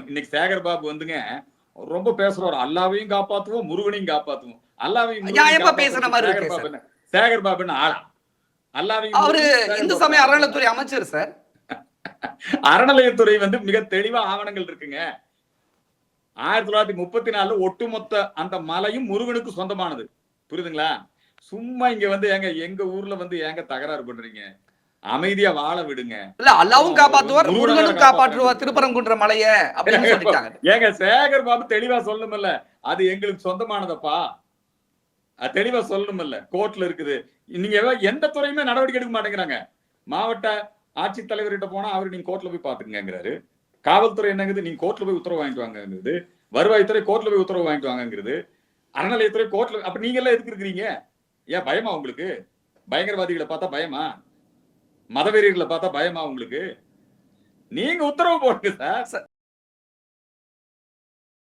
இன்னைக்கு சேகர் பாபு வந்துங்க ரொம்ப பேசுறாரு, அல்லாவையும் காப்பாத்துவோம் முருகனையும் காப்பாத்துவோம். அல்லாவையும் பேசுற மாதிரி இருக்கு சேகர் பாபுன்னு ஆளா? அல்லாவையும் அவரு இந்து சமய அறநிலையத்துறை அமைச்சர் சார். அறநிலையத்துறை வந்து மிக தெளிவா ஆவணங்கள் இருக்குங்க. 1934 ஒட்டுமொத்த அந்த மலையும் முருகனுக்கு சொந்தமானது. புரியுதுங்களா? சும்மா இங்க வந்து ஏங்க எங்க ஊர்ல வந்து ஏங்க தகராறு பண்றீங்க? அமைதியா வாழ விடுங்க. இல்ல அல்லாவும் காப்பாற்றுவார் முருகனும் காப்பாற்றுவார் திருப்பரங்குன்ற மலைய அப்படின்னு சொல்லிட்டாங்க. ஏங்க சேகர் பாபு தெளிவா சொல்லணும்ல, அது எங்களுக்கு சொந்தமானதப்பா, தெளிவா சொல்லணும்ல. கோர்ட்ல இருக்குது. நீங்க எந்த துறையுமே நடவடிக்கை எடுக்க மாட்டேங்கிறாங்க. மாவட்ட ஆட்சித்தலைவர்கிட்ட போனா அவரு நீங்க கோர்ட்ல போய் பாத்துக்கங்கிறாரு. காவல்துறை என்னங்குது, நீங்க கோர்ட்ல போய் உத்தரவு வாங்கிட்டு வாங்கிறது. வருவாய்த்துறை கோர்ட்ல போய் உத்தரவு வாங்கிட்டு வாங்கிறது. அறநிலையத்துறை கோர்ட்ல. அப்ப நீங்க எல்லாம் எதுக்கு இருக்கிறீங்க? ஏன் பயமா உங்களுக்கு? பயங்கரவாதிகளை பார்த்தா பயமா? மதவெறியர்களை பார்த்தா பயமா உங்களுக்கு? நீங்க உத்தரவு போடுங்க சார்.